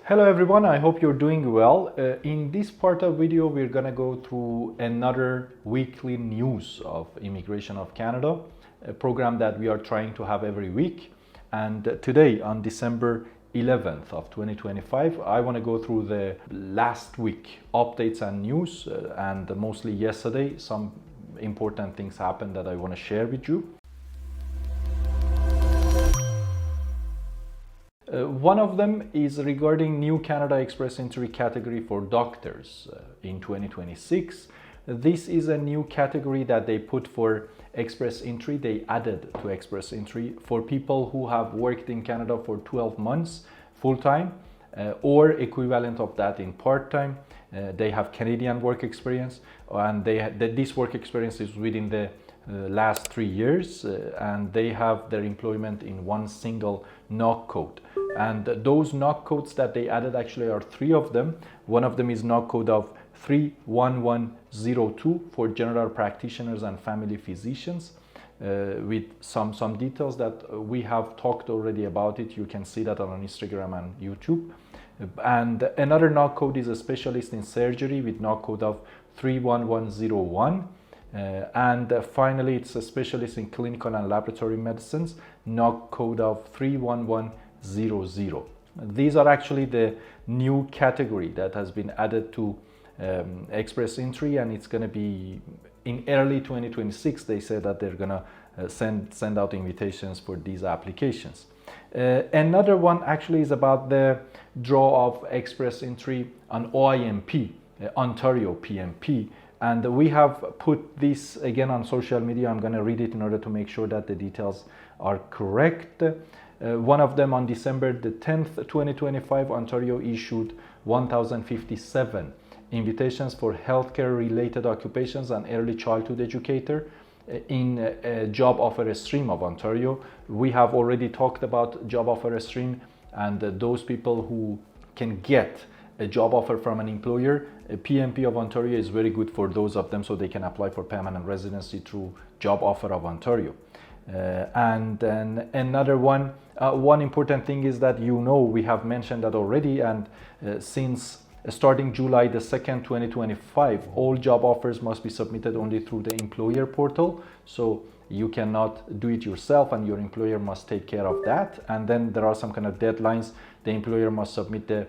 Hello everyone, I hope you're doing well. In this part of video, we're gonna go through another weekly news of Immigration of Canada, a program that we are trying to have every week. And today, on December 11th of 2025, I want to go through the last week updates and news, and mostly yesterday, some important things happened that I want to share with you. One of them is regarding new Canada Express entry category for doctors in 2026. This is a new category that they put for Express entry. They added to Express entry for people who have worked in Canada for 12 months full-time or equivalent of that in part-time. They have Canadian work experience, and this work experience is within the last 3 years, and they have their employment in one single NOC code. And those NOC codes that they added actually are 3 of them. One of them is NOC code of 31102 for general practitioners and family physicians, with some details that we have talked already about it. You can see that on Instagram and YouTube. And another NOC code is a specialist in surgery with NOC code of 31101. And finally, it's a specialist in clinical and laboratory medicines, NOC code of 31100. These are actually the new category that has been added to Express entry, and it's going to be in early 2026. They said that they're going to send out invitations for these applications. Another one actually is about the draw of Express entry on OINP, Ontario PMP. And we have put this again on social media. I'm going to read it in order to make sure that the details are correct. One of them on December the 10th, 2025, Ontario issued 1,057 invitations for healthcare related occupations and early childhood educator in a job offer stream of Ontario. We have already talked about job offer stream, and those people who can get a job offer from an employer. A PMP of Ontario is very good for those of them, so they can apply for permanent residency through job offer of Ontario. And then another one important thing is that, we have mentioned that already, and since starting July the 2nd, 2025, all job offers must be submitted only through the employer portal. So you cannot do it yourself, and your employer must take care of that. And then there are some kind of deadlines. The employer must submit the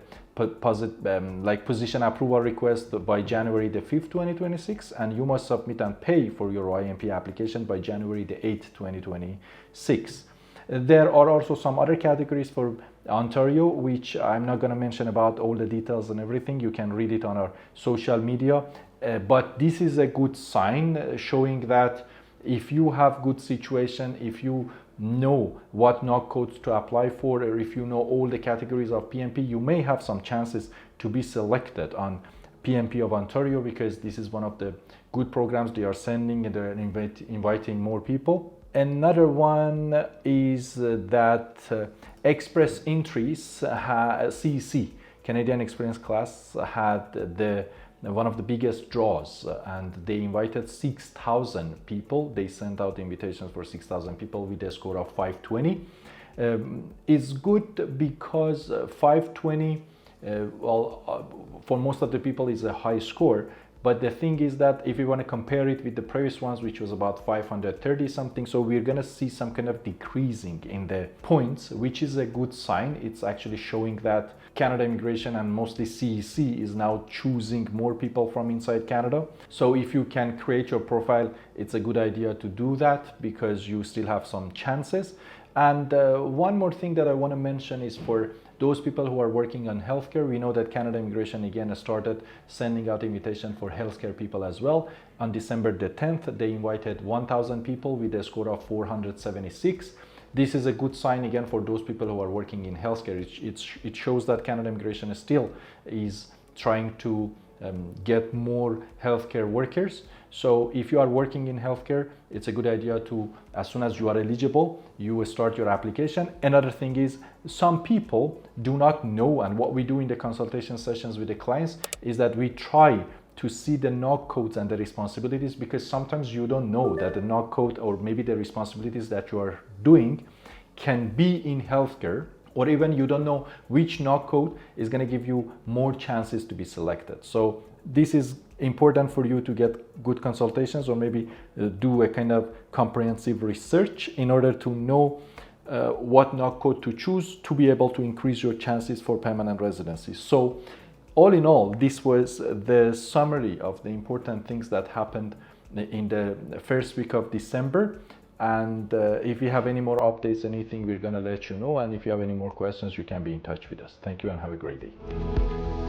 position approval request by January the 5th, 2026, and you must submit and pay for your OINP application by January the 8th, 2026. There are also some other categories for Ontario, which I'm not going to mention about all the details and everything. You can read it on our social media. But this is a good sign, showing that if you have good situation, if you know what NOC codes to apply for, or if you know all the categories of PMP, you may have some chances to be selected on PMP of Ontario, because this is one of the good programs they are sending, and they're inviting more people. Another one is that Express entries, CEC, Canadian Experience Class, had one of the biggest draws, and they invited 6,000 people. They sent out invitations for 6,000 people with a score of 520. It's good because 520, for most of the people, is a high score. But the thing is that if you want to compare it with the previous ones, which was about 530 something, so we're going to see some kind of decreasing in the points, which is a good sign. It's actually showing that Canada Immigration, and mostly CEC, is now choosing more people from inside Canada. So if you can create your profile, it's a good idea to do that, because you still have some chances. And one more thing that I want to mention is for those people who are working on healthcare. We know that Canada Immigration again started sending out invitation for healthcare people as well. On December the 10th, they invited 1,000 people with a score of 476. This is a good sign again for those people who are working in healthcare. It shows that Canada Immigration still is trying to get more healthcare workers. So if you are working in healthcare, it's a good idea to, as soon as you are eligible, you start your application. Another thing is, some people do not know, and what we do in the consultation sessions with the clients is that we try to see the NOC codes and the responsibilities, because sometimes you don't know that the NOC code, or maybe the responsibilities that you are doing, can be in healthcare or even you don't know which NOC code is going to give you more chances to be selected. So this is important for you to get good consultations, or maybe do a kind of comprehensive research in order to know what NOC code to choose to be able to increase your chances for permanent residency. So all in all, this was the summary of the important things that happened in the first week of December. And if you have any more updates, anything, we're going to let you know. And if you have any more questions, you can be in touch with us. Thank you and have a great day.